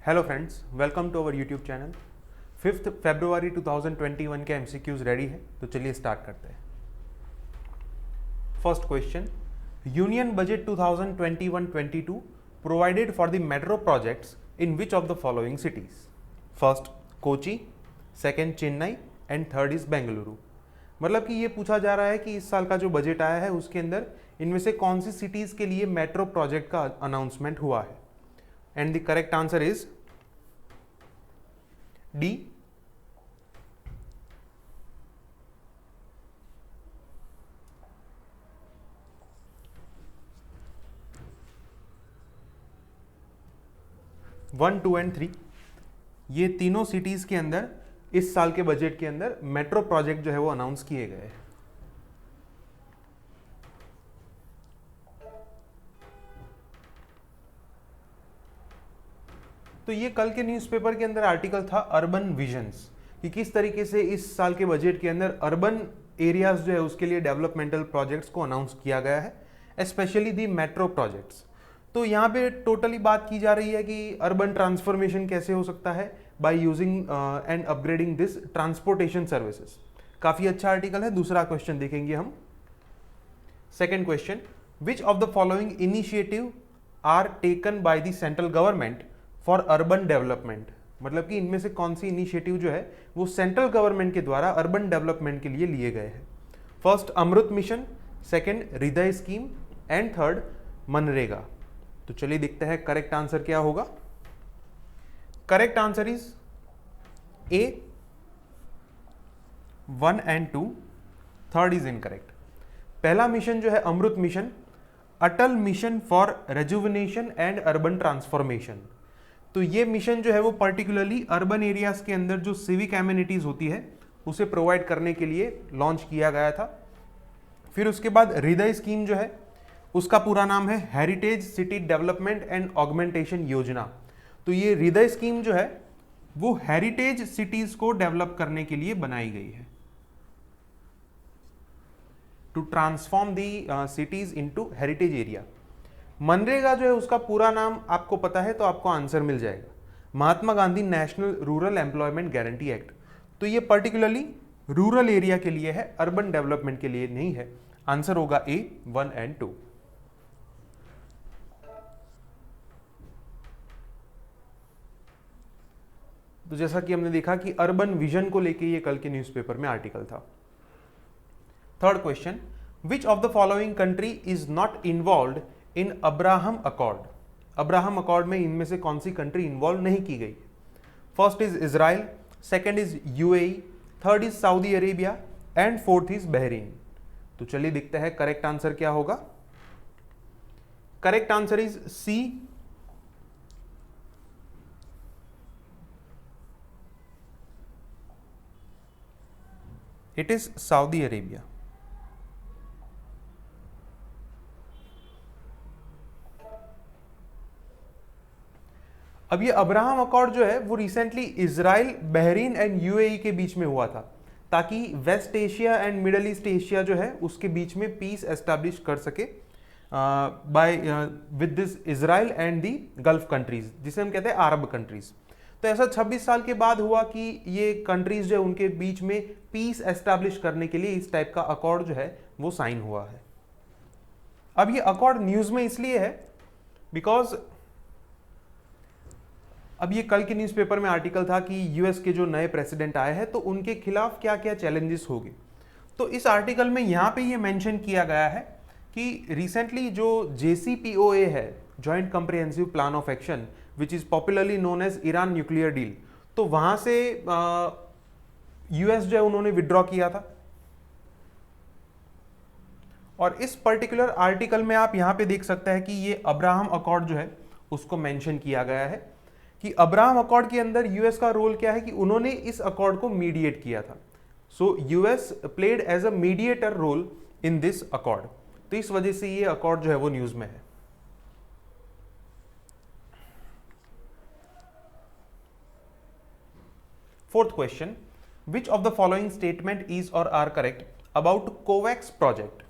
Hello friends, welcome to our YouTube channel. 5 फरवरी 2021 के MCQs ready है, तो चलिए स्टार्ट करते हैं। First question, union budget 2021-22 provided for the metro projects in which of the following cities? First Kochi, second Chennai and third is Bengaluru. मतलब कि ये पूछा जा रहा है कि इस साल का जो बजट आया है उसके अंदर इनमें से कौन सी सिटीज के लिए मेट्रो प्रोजेक्ट का अनाउंसमेंट हुआ है। And the correct answer is D, one, two and three. ये तीनों सिटीज के अंदर इस साल के बजट के अंदर मेट्रो प्रोजेक्ट जो है वो अनाउंस किए गए हैं। तो ये कल के न्यूज़पेपर के अंदर आर्टिकल था अर्बन विजन्स, कि किस तरीके से इस साल के बजट के अंदर अर्बन एरियाज जो है उसके लिए डेवलपमेंटल प्रोजेक्ट्स को अनाउंस किया गया है, स्पेशली दी मेट्रो प्रोजेक्ट्स। तो यहाँ पे टोटली बात की जा रही है कि अर्बन ट्रांसफॉर्मेशन कैसे हो सकता है by using and upgrading this transportation services. काफी अच्छा आर्टिकल है। दूसरा क्वेश्चन देखेंगे हम। Second question, which of the following initiative are taken by the central government for urban development? मतलब कि इनमें से कौन सी इनिशिएटिव जो है वो सेंट्रल गवर्नमेंट के द्वारा अर्बन डेवलपमेंट के लिए लिए गए हैं। First Amrut mission, second Hriday scheme and third MNREGA. तो चलिए देखते हैं करेक्ट आंसर क्या होगा। Correct answer is A, 1 and 2, third is incorrect. पहला मिशन जो है Amrut mission, Atal mission for rejuvenation and urban transformation. तो ये मिशन जो है वो पर्टिकुलरली अर्बन एरियाज के अंदर जो सिविक एमिनिटीज होती है उसे प्रोवाइड करने के लिए लॉन्च किया गया था। फिर उसके बाद हृदय स्कीम जो है उसका पूरा नाम है heritage city development and augmentation योजना। तो ये हृदय स्कीम जो है वो हेरिटेज सिटीज को डेवलप करने के लिए बनाई गई है, to transform the cities into heritage area. मनरेगा जो है उसका पूरा नाम आपको पता है तो आपको आंसर मिल जाएगा, Mahatma Gandhi national rural employment guarantee act. तो ये पर्टिकुलरली रूरल एरिया के लिए है, अर्बन डेवलपमेंट के लिए नहीं है। आंसर होगा ए, 1 एंड 2। तो जैसा कि हमने देखा कि अर्बन विजन को लेके ये कल के न्यूज़पेपर में आर्टिकल था। Third question, which of the following country is not involved in Abraham accord? Abraham accord में इनमें से कौन सी कंट्री इन्वॉल्व नहीं की गई? First is Israel, second is UAE, third is Saudi Arabia and fourth is Bahrain. तो चलिए देखते हैं करेक्ट आंसर क्या होगा। Correct answer is C, it is Saudi Arabia. अब ये अब्राहम अकॉर्ड जो है वो recently Israel, Bahrain and UAE के बीच में हुआ था, ताकि West Asia and Middle East Asia जो है उसके बीच में पीस एस्टैब्लिश कर सके by with this Israel and the gulf countries, जिसे हम कहते हैं अरब कंट्रीज। तो ऐसा 26 साल के बाद हुआ कि ये कंट्रीज जो है उनके बीच में पीस एस्टैब्लिश करने के लिए इस टाइप का अकॉर्ड जो है वो साइन हुआ है। अब ये अकॉर्ड न्यूज में इसलिए है बिकॉज अब ये कल के न्यूज़पेपर में आर्टिकल था कि यूएस के जो नए प्रेसिडेंट आए हैं तो उनके खिलाफ क्या क्या चैलेंजेस होंगे। तो इस आर्टिकल में यहाँ पे ये मेंशन किया गया है कि रिसेंटली जो JCPOA है, joint comprehensive plan of action, which is popularly known as Iran nuclear deal, तो वहां से यूएस जो है उन्होंने विड्रॉ किया था। और इस पर्टिकुलर आर्टिकल में आप यहाँ पे देख सकते हैं कि ये अब्राहम अकॉर्ड जो है उसको मेंशन किया गया है कि अब्राहम अकॉर्ड के अंदर यूएस का रोल क्या है कि उन्होंने इस अकॉर्ड को मीडिएट किया था। So US played as a mediator role in this accord. तो इस वजह से ये अकॉर्ड जो है वो न्यूज में है। Fourth question, which of the following statement is or are correct about COVAX project?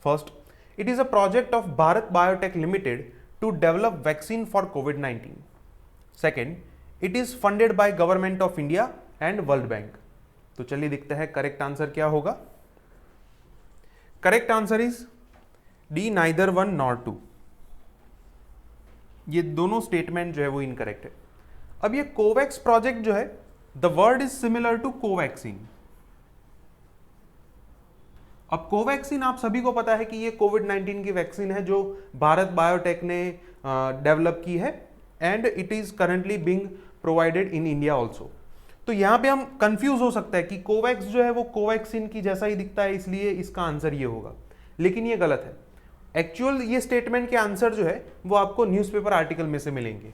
First, it is a project of Bharat Biotech limited to develop vaccine for COVID-19. Second, it is funded by government of India and World Bank. तो चलिए देखते हैं correct answer क्या होगा। Correct answer is D, neither one nor two. ये दोनों statement जो है वो इनकरेक्ट है। अब ये कोवैक्स प्रोजेक्ट जो है, the word is similar to Covaxin. अब कोवैक्सीन आप सभी को पता है कि ये कोविड-19 की वैक्सीन है जो भारत बायोटेक ने डेवलप की है and it is currently being provided in India also. तो यहां पे हम कंफ्यूज हो सकता है कि कोवैक्स जो है वो कोवैक्सीन की जैसा ही दिखता है, इसलिए इसका आंसर ये होगा, लेकिन ये गलत है। एक्चुअल ये स्टेटमेंट के आंसर जो है वो आपको न्यूज़पेपर आर्टिकल में से मिलेंगे।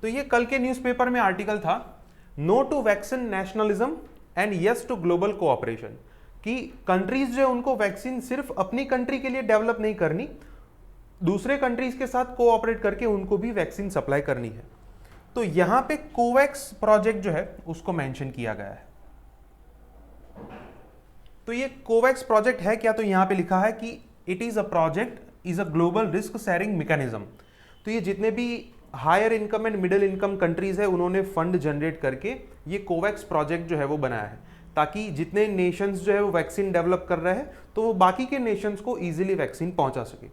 तो ये कल के न्यूज़पेपर में आर्टिकल था, no to vaccine nationalism and yes to global cooperation, कि कंट्रीज जो है उनको वैक्सीन सिर्फ अपनी कंट्री के लिए डेवलप नहीं करनी, दूसरे कंट्रीज के साथ कोऑपरेट करके उनको भी वैक्सीन सप्लाई करनी है। तो यहां पे कोवैक्स प्रोजेक्ट जो है उसको मेंशन किया गया है। तो ये कोवैक्स प्रोजेक्ट है क्या? तो यहां पे लिखा है कि it is a project is a global risk sharing mechanism. तो ये जितने भी higher income and middle income countries है उन्होंने फंड जनरेट करके ये कोवैक्स प्रोजेक्ट जो है वो बनाया है, ताकि जितने नेशंस जो है वो वैक्सीन डेवलप कर रहे हैं तो वो बाकी के नेशंस को इजीली वैक्सीन पहुंचा सके।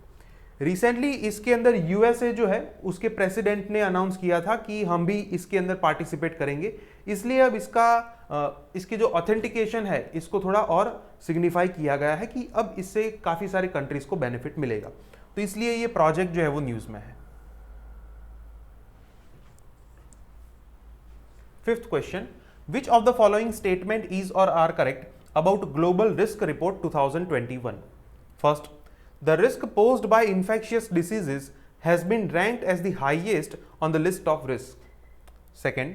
रिसेंटली इसके अंदर यूएसए जो है उसके प्रेसिडेंट ने अनाउंस किया था कि हम भी इसके अंदर पार्टिसिपेट करेंगे, इसलिए अब इसकी जो ऑथेंटिकेशन है इसको थोड़ा और सिग्निफाई किया गया है कि अब इससे काफी सारे कंट्रीज को बेनिफिट मिलेगा। तो इसलिए ये प्रोजेक्ट जो है वो न्यूज में है। Fifth question, which of the following statement is or are correct about global risk report 2021? First, the risk posed by infectious diseases has been ranked as the highest on the list of risks. Second,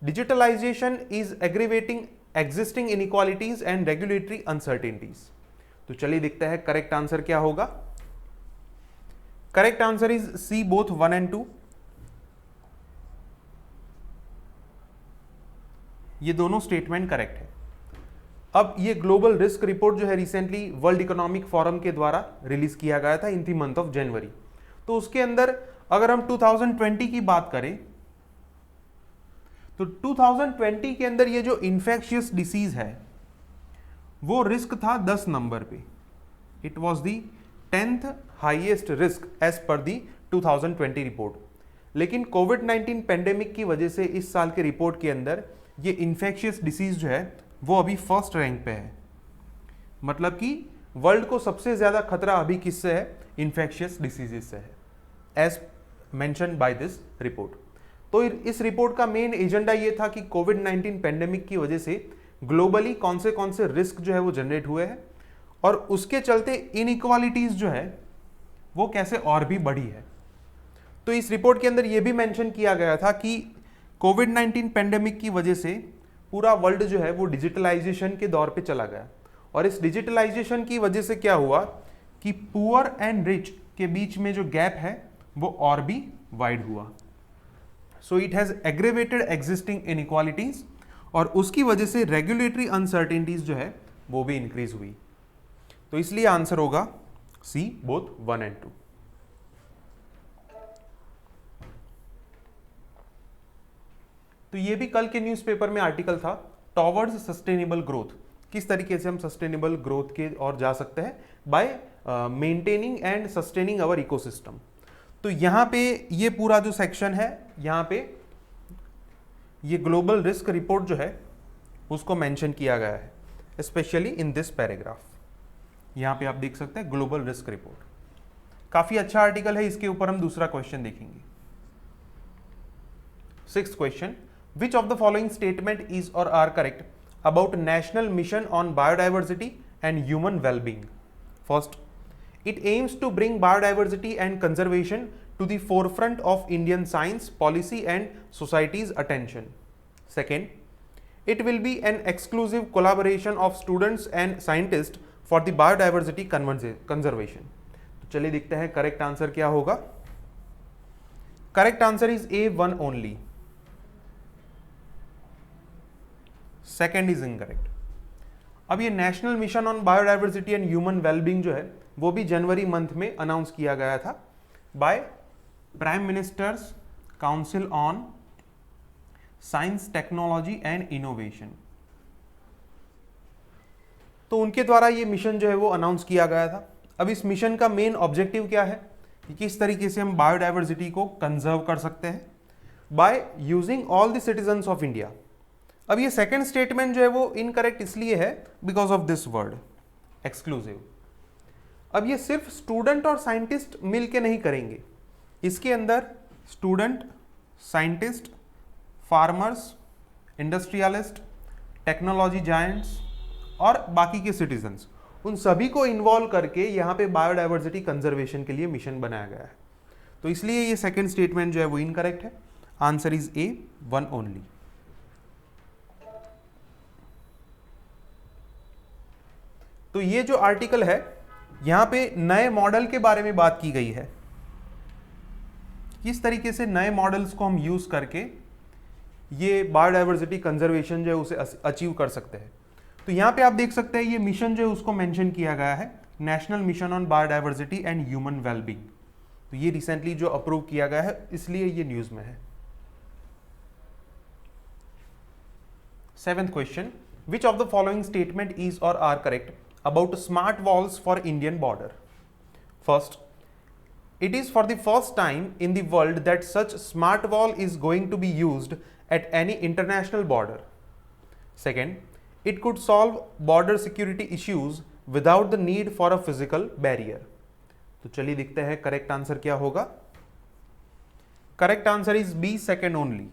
digitalization is aggravating existing inequalities and regulatory uncertainties. तो चलिए देखते हैं correct answer क्या होगा। Correct answer is C, both 1 and 2। ये दोनों statement correct है। अब ये ग्लोबल रिस्क रिपोर्ट जो है रिसेंटली वर्ल्ड इकोनॉमिक फोरम के द्वारा रिलीज किया गया था in the month of January. तो उसके अंदर अगर हम 2020 की बात करें तो 2020 के अंदर ये जो इन्फेक्शियस डिसीज है वो रिस्क था 10 नंबर पे। It was the 10th highest risk as per the 2020 report. लेकिन कोविड-19 पेंडेमिक की वजह से इस साल के रिपोर्ट के अंदर ये इन्फेक्शियस डिसीज जो है वो अभी फर्स्ट रैंक पे है। मतलब कि वर्ल्ड को सबसे ज्यादा खतरा अभी किससे है? इन्फेक्शियस डिसीजेस से है, as mention by this report. तो इस रिपोर्ट का मेन एजेंडा ये था कि कोविड-19 पेंडेमिक की वजह से ग्लोबली कौन से रिस्क जो है वो जनरेट हुए हैं और उसके चलते इनइक्वालिटीज जो है वो कैसे और भी बढ़ी है। तो इस रिपोर्ट के अंदर ये भी मेंशन किया गया था कि कोविड-19 पेंडेमिक की वजह से पूरा वर्ल्ड जो है वो डिजिटलाइजेशन के दौर पे चला गया और इस डिजिटलाइजेशन की वजह से क्या हुआ कि पुअर एंड रिच के बीच में जो गैप है वो और भी वाइड हुआ। So it has aggravated existing inequalities और उसकी वजह से रेगुलेटरी अनसर्टेनिटीज जो है वो भी इंक्रीज हुई। तो इसलिए आंसर होगा सी, बोथ 1 and 2। तो ये भी कल के न्यूज़पेपर में आर्टिकल था, टॉवर्ड्स सस्टेनेबल ग्रोथ, किस तरीके से हम सस्टेनेबल ग्रोथ के और जा सकते हैं by maintaining and sustaining our ecosystem. तो यहाँ पे ये पूरा जो सेक्शन है यहाँ पे ये ग्लोबल रिस्क रिपोर्ट जो है उसको मेंशन किया गया है, स्पेशली इन दिस पैराग्राफ। यहाँ पे आप देख सकते हैं ग्लोबल रिस्क रिपोर्ट, काफी अच्छा आर्टिकल है। इसके ऊपर हम दूसरा क्वेश्चन देखेंगे। Sixth question, which of the following statement is or are correct about national mission on biodiversity and human well-being? First, it aims to bring biodiversity and conservation to the forefront of Indian science, policy and society's attention. Second, it will be an exclusive collaboration of students and scientists for the biodiversity conservation. तो चलिए देखते हैं correct answer क्या होगा। Correct answer is A, 1 only। Second is incorrect. अब ये national mission on biodiversity and human wellbeing जो है वो भी जनवरी मंथ में अनाउंस किया गया था by prime ministers council on science technology and innovation. तो उनके द्वारा ये मिशन जो है वो अनाउंस किया गया था। अब इस मिशन का मेन ऑब्जेक्टिव क्या है कि किस तरीके से हम बायोडाइवर्सिटी को कंजर्व कर सकते हैं by using all the citizens of India. अब ये सेकंड स्टेटमेंट जो है वो इनकरेक्ट इसलिए है because of this word exclusive. अब ये सिर्फ स्टूडेंट और साइंटिस्ट मिल के नहीं करेंगे, इसके अंदर student, scientist, farmers, industrialist, technology giants और बाकी के सिटीजन्स, उन सभी को इन्वॉल्व करके यहाँ पे बायोडाइवर्सिटी कंजर्वेशन के लिए मिशन बनाया गया है। तो इसलिए ये सेकंड स्टेटमेंट जो है वो इनकरेक्ट है। Answer is A, one only. तो ये जो आर्टिकल है यहाँ पे नए मॉडल के बारे में बात की गई है, किस तरीके से नए मॉडल्स को हम यूज करके ये बायोडाइवर्सिटी कंजर्वेशन जो है उसे अचीव कर सकते हैं। तो यहाँ पे आप देख सकते हैं ये मिशन जो है उसको मेंशन किया गया है, national mission on biodiversity and human wellbeing. तो ये रिसेंटली जो अप्रूव किया गया है इसलिए ये न्यूज में है। 7th question, which of the following statement is or are correct about smart walls for Indian border? First, it is for the first time in the world that such smart wall is going to be used at any international border. Second, it could solve border security issues without the need for a physical barrier. तो चलिए देखते हैं correct answer क्या होगा। Correct answer is B, second only.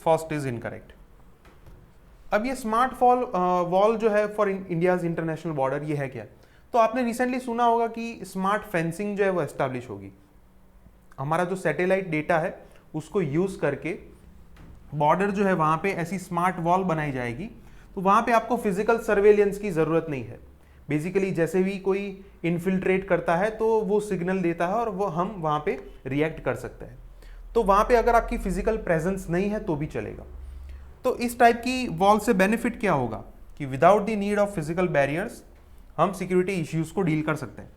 First is incorrect. अब ये smart wall जो है फॉर इंडियाज इंटरनेशनल बॉर्डर, ये है क्या? तो आपने रिसेंटली सुना होगा कि स्मार्ट फेंसिंग जो है वो एस्टैब्लिश होगी। हमारा जो सैटेलाइट डेटा है उसको यूज करके बॉर्डर जो है वहां पे ऐसी स्मार्ट वॉल बनाई जाएगी। तो वहां पे आपको फिजिकल सर्वेलियंस की जरूरत नहीं है। बेसिकली जैसे भी कोई इन्फिल्ट्रेट करता है तो वो सिग्नल देता है और वो हम वहां पे रिएक्ट कर सकते हैं। तो वहां पे अगर आपकी फिजिकल प्रेजेंस नहीं है तो भी चलेगा। तो इस टाइप की वॉल से बेनिफिट क्या होगा कि without the need of physical barriers हम सिक्योरिटी इश्यूज को डील कर सकते हैं।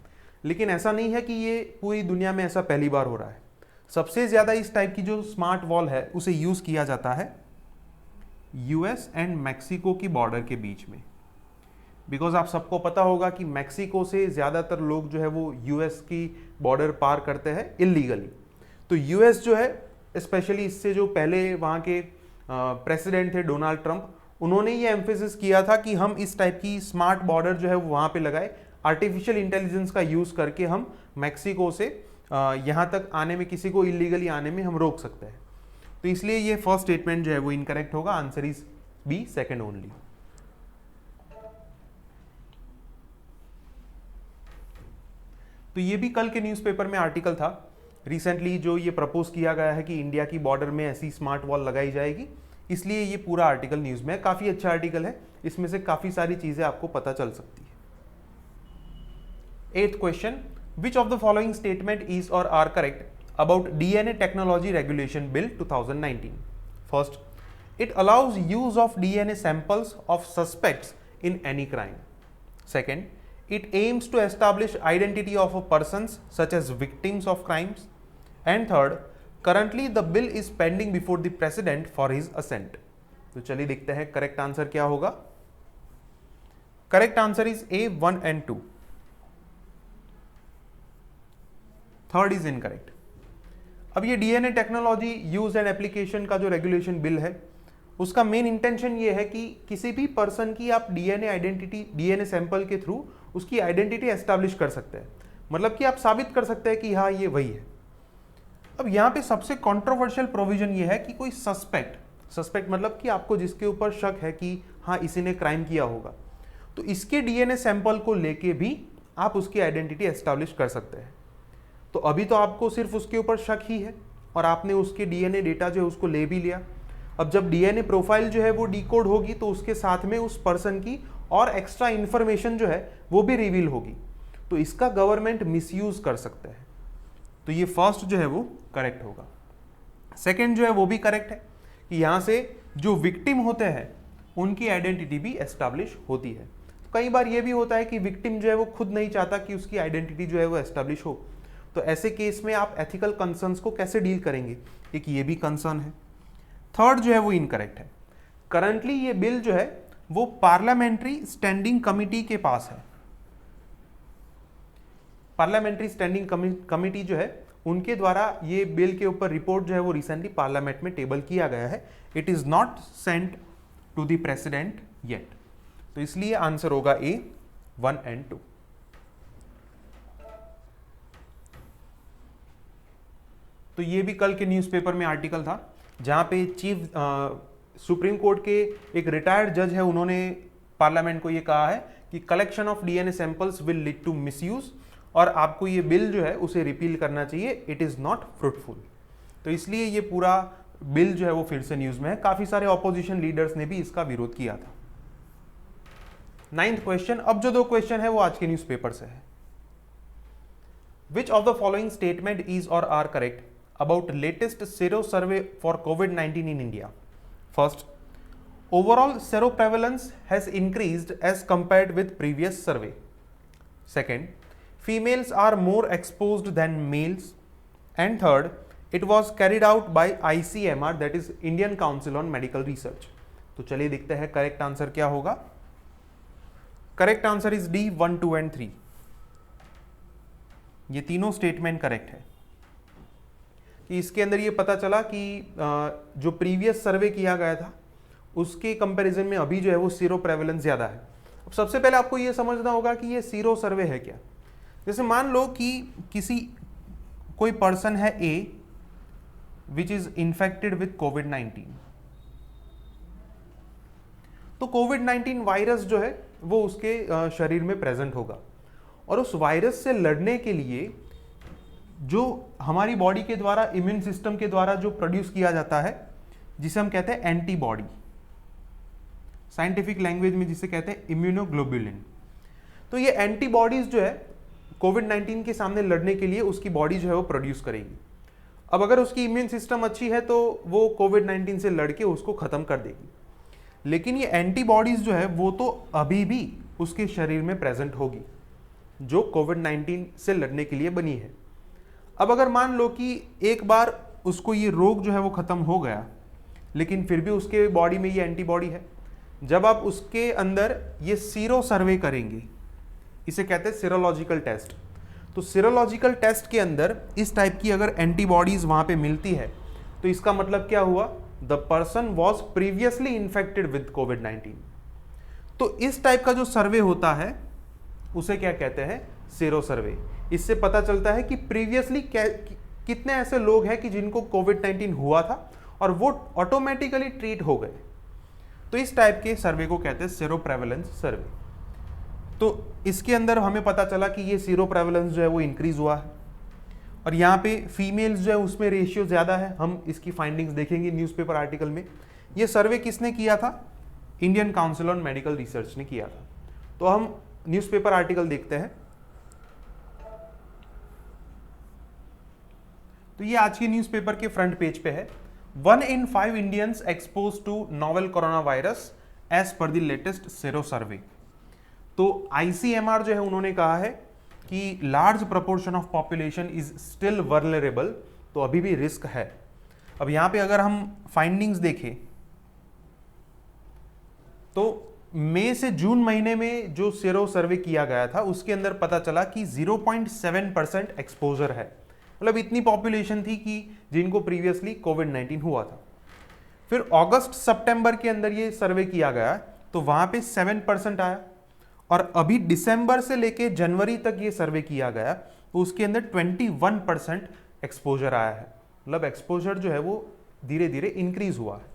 लेकिन ऐसा नहीं है कि ये पूरी दुनिया में ऐसा पहली बार हो रहा है। सबसे ज़्यादा इस टाइप की जो स्मार्ट वॉल है उसे यूज़ किया जाता है यूएस एंड मैक्सिको की बॉर्डर के बीच में। बिकॉज आप सबको पता होगा कि मैक्सिको से ज़्यादातर लोग जो है वो यूएस की बॉर्डर पार करते हैं इलीगली। तो यूएस जो है स्पेशली इससे जो पहले वहाँ के प्रेसिडेंट थे डोनाल्ड ट्रंप, उन्होंने ये एम्फेसिस किया था कि हम इस टाइप की स्मार्ट बॉर्डर जो है वो वहाँ पे लगाए। आर्टिफिशियल इंटेलिजेंस का यूज़ करके हम मैक्सिको से यहाँ तक आने में, किसी को इलीगली आने में हम रोक सकते हैं। तो इसलिए ये फर्स्ट स्टेटमेंट जो है वो इनकरेक्ट होगा। Answer is B, second only. तो ये भी कल के न्यूज़पेपर में आर्टिकल था। रिसेंटली जो ये प्रपोज किया गया है कि इंडिया की बॉर्डर में ऐसी स्मार्ट वॉल लगाई जाएगी, इसलिए ये पूरा आर्टिकल न्यूज़ में है। काफ़ी अच्छा आर्टिकल है, इसमें से काफ़ी सारी चीज़ें आपको पता चल सकती है। 8th question, which of the following statement is or are correct about DNA technology regulation bill 2019? First, it allows use of DNA samples of suspects in any crime. Second, it aims to establish identity of a persons such as victims of crimes. And third, currently the bill is pending before the president for his assent. तो चलिए देखते हैं correct answer क्या होगा। Correct answer is A, 1 and 2। Third is incorrect. अब ये DNA technology use and application का जो रेगुलेशन बिल है उसका मेन इंटेंशन ये है कि किसी भी पर्सन की आप डीएनए आइडेंटिटी, डीएनए सैंपल के थ्रू उसकी आइडेंटिटी एस्टैब्लिश कर सकते हैं। मतलब कि आप साबित कर सकते हैं कि हाँ ये वही है। अब यहाँ पे सबसे कंट्रोवर्शियल प्रोविजन ये है कि कोई सस्पेक्ट मतलब कि आपको जिसके ऊपर शक है कि हाँ इसी ने क्राइम किया होगा, तो इसके डीएनए सैंपल को लेके भी आप उसकी आइडेंटिटी एस्टैब्लिश कर सकते हैं। तो अभी तो आपको सिर्फ उसके ऊपर शक ही है और आपने उसके डीएनए डेटा जो है उसको ले भी लिया। अब जब डीएनए प्रोफाइल जो है वो डिकोड होगी तो उसके साथ में उस पर्सन की और एक्स्ट्रा इंफॉर्मेशन जो है वो भी रिवील होगी। तो इसका गवर्नमेंट मिसयूज कर सकते हैं। तो ये फर्स्ट जो है वो करेक्ट होगा। सेकंड जो है वो भी करेक्ट है कि यहाँ से जो विक्टिम होते हैं उनकी आइडेंटिटी भी एस्टैब्लिश होती है। तो कई बार ये भी होता है कि विक्टिम जो है वो खुद नहीं चाहता कि उसकी आइडेंटिटी जो है वो एस्टैब्लिश हो, तो ऐसे केस में आप एथिकल कंसर्न्स को कैसे डील करेंगे, एक ये भी कंसर्न है। थर्ड जो है वो इनकरेक्ट है। करंटली ये बिल जो है वो पार्लियामेंट्री स्टैंडिंग कमिटी के पास है। पार्लियामेंट्री स्टैंडिंग कमिटी जो है उनके द्वारा ये बिल के ऊपर रिपोर्ट जो है वो रिसेंटली पार्लियामेंट में टेबल किया गया है। It is not sent to the president yet. तो इसलिए आंसर होगा ए 1 एंड 2। तो ये भी कल के न्यूज़पेपर में आर्टिकल था जहां पे चीफ सुप्रीम कोर्ट के एक रिटायर्ड जज है, उन्होंने पार्लियामेंट को ये कहा है कि collection of DNA samples will lead to misuse और आपको ये बिल जो है उसे रिपील करना चाहिए, इट इज नॉट फ्रूटफुल। तो इसलिए ये पूरा बिल जो है वो फिर से न्यूज में है। काफी सारे ऑपोजिशन लीडर्स ने भी इसका विरोध किया था। 9th क्वेश्चन, अब जो 2 क्वेश्चन है वो आज के न्यूज़पेपर से है। Which of the following statement is or are correct about latest sero survey for COVID-19 in India? First, overall seroprevalence has increased as compared with previous survey. Second, females are more exposed than males. And third, it was carried out by ICMR, that is Indian Council on Medical Research. तो चलिए देखते हैं correct answer क्या होगा। Correct answer is D 1, 2 and 3। ये तीनों statement correct है कि इसके अंदर ये पता चला कि जो प्रीवियस सर्वे किया गया था उसके कंपैरिजन में अभी जो है वो सीरो प्रेवलेंस ज़्यादा है। अब सबसे पहले आपको ये समझना होगा कि ये सीरो सर्वे है क्या। जैसे मान लो कि कोई पर्सन है ए विच इज इन्फेक्टेड विथ कोविड-19, तो कोविड-19 वायरस जो है वो उसके शरीर में प्रेजेंट होगा और उस वायरस से लड़ने के लिए जो हमारी बॉडी के द्वारा, इम्यून सिस्टम के द्वारा जो प्रोड्यूस किया जाता है, जिसे हम कहते हैं एंटीबॉडी, साइंटिफिक लैंग्वेज में जिसे कहते हैं इम्यूनोग्लोबुलिन। तो ये एंटीबॉडीज जो है कोविड-19 के सामने लड़ने के लिए उसकी बॉडी जो है वो प्रोड्यूस करेगी। अब अगर उसकी इम्यून सिस्टम अच्छी है तो वो कोविड-19 से लड़के उसको खत्म कर देगी, लेकिन ये एंटीबॉडीज जो है वो तो अभी भी उसके शरीर में प्रेजेंट होगी जो कोविड-19 से लड़ने के लिए बनी है। अब अगर मान लो कि एक बार उसको ये रोग जो है वो खत्म हो गया, लेकिन फिर भी उसके बॉडी में ये एंटीबॉडी है, जब आप उसके अंदर ये सीरो सर्वे करेंगे, इसे कहते हैं सीरोलॉजिकल टेस्ट, तो सीरोलॉजिकल टेस्ट के अंदर इस टाइप की अगर एंटीबॉडीज वहां पे मिलती है तो इसका मतलब क्या हुआ, the person was previously infected with कोविड-19। तो इस टाइप का जो सर्वे होता है उसे क्या कहते हैं, सीरो सर्वे। इससे पता चलता है कि प्रीवियसली कितने ऐसे लोग हैं कि जिनको कोविड-19 हुआ था और वो ऑटोमेटिकली ट्रीट हो गए। तो इस टाइप के सर्वे को कहते हैं सीरो प्रेवलेंस सर्वे। तो इसके अंदर हमें पता चला कि ये सीरो प्रेवलेंस जो है वो इंक्रीज हुआ है और यहाँ पे फीमेल्स जो है उसमें रेशियो ज़्यादा है। हम इसकी फाइंडिंग्स देखेंगे न्यूज़पेपर आर्टिकल में। ये सर्वे किसने किया था, Indian council on medical research ने किया था। तो हम न्यूज़पेपर आर्टिकल देखते हैं। तो ये आज के न्यूज़पेपर के फ्रंट पेज पे है। 1 in 5 Indians expose to novel corona virus as per the latest sero survey. तो ICMR जो है उन्होंने कहा है कि large proportion of population is still vulnerable, तो अभी भी रिस्क है। अब यहाँ पे अगर हम फाइंडिंग्स देखें तो मई से जून महीने में जो सेरो सर्वे किया गया था उसके अंदर पता चला कि 0.7% एक्सपोजर है। मतलब इतनी पॉपुलेशन थी कि जिनको प्रीवियसली कोविड-19 हुआ था। फिर अगस्त सितंबर के अंदर ये सर्वे किया गया तो वहां पे 7% आया और अभी दिसंबर से लेके जनवरी तक ये सर्वे किया गया तो उसके अंदर 21% एक्सपोजर आया है। मतलब एक्सपोजर जो है वो धीरे धीरे इंक्रीज हुआ है।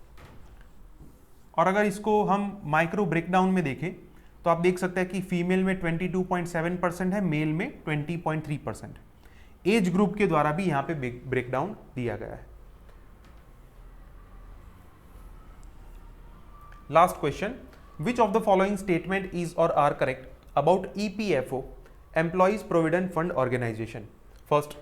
और अगर इसको हम माइक्रो ब्रेकडाउन में देखें तो आप देख सकते हैं कि फीमेल में 22.7% है, मेल में 20.3%। एज ग्रुप के द्वारा भी यहां पे ब्रेकडाउन दिया गया है। Last question, which of the following statement is or are correct about EPFO, employees provident fund organisation? First,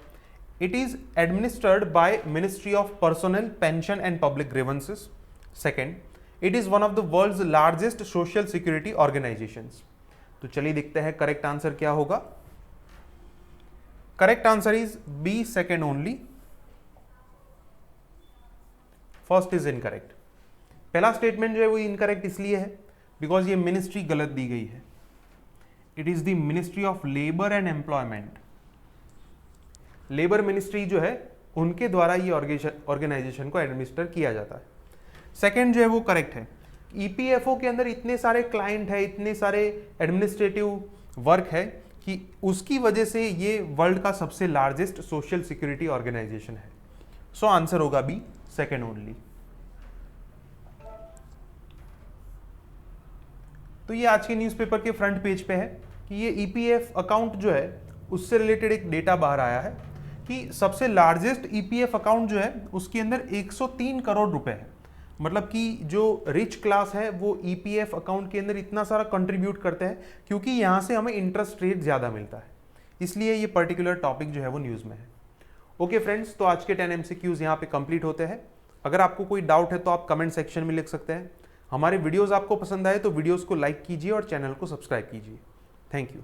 it is administered by ministry of personnel, pension and public grievances. Second, it is one of the world's largest social security organisations. तो चलिए देखते हैं correct answer क्या होगा। Correct answer is B, second only. First is incorrect. पहला statement जो है वो इनकरेक्ट इसलिए है बिकॉज ये मिनिस्ट्री गलत दी गई है। It is the ministry of labour and employment. Labour ministry जो है उनके द्वारा ये ऑर्गेनाइजेशन को एडमिनिस्टर किया जाता है। सेकेंड जो है वो करेक्ट है। ईपीएफओ के अंदर इतने सारे क्लाइंट है, इतने सारे एडमिनिस्ट्रेटिव वर्क है कि उसकी वजह से ये वर्ल्ड का सबसे लार्जेस्ट सोशल सिक्योरिटी ऑर्गेनाइजेशन है। सो आंसर होगा बी, सेकेंड ओनली। तो ये आज के न्यूज़पेपर के फ्रंट पेज पे है कि ये ईपीएफ अकाउंट जो है उससे रिलेटेड एक डेटा बाहर आया है कि सबसे लार्जेस्ट ईपीएफ अकाउंट जो है उसके अंदर 103 करोड़ रुपए है। मतलब कि जो रिच क्लास है वो ईपीएफ अकाउंट के अंदर इतना सारा कंट्रीब्यूट करते हैं क्योंकि यहाँ से हमें इंटरेस्ट रेट ज़्यादा मिलता है, इसलिए ये पर्टिकुलर टॉपिक जो है वो न्यूज़ में है। ओके फ्रेंड्स, तो आज के 10 MCQs यहाँ पे कंप्लीट होते हैं। अगर आपको कोई डाउट है तो आप कमेंट सेक्शन में लिख सकते हैं। हमारे वीडियोस आपको पसंद आए तो वीडियोस को लाइक कीजिए और चैनल को सब्सक्राइब कीजिए। Thank you.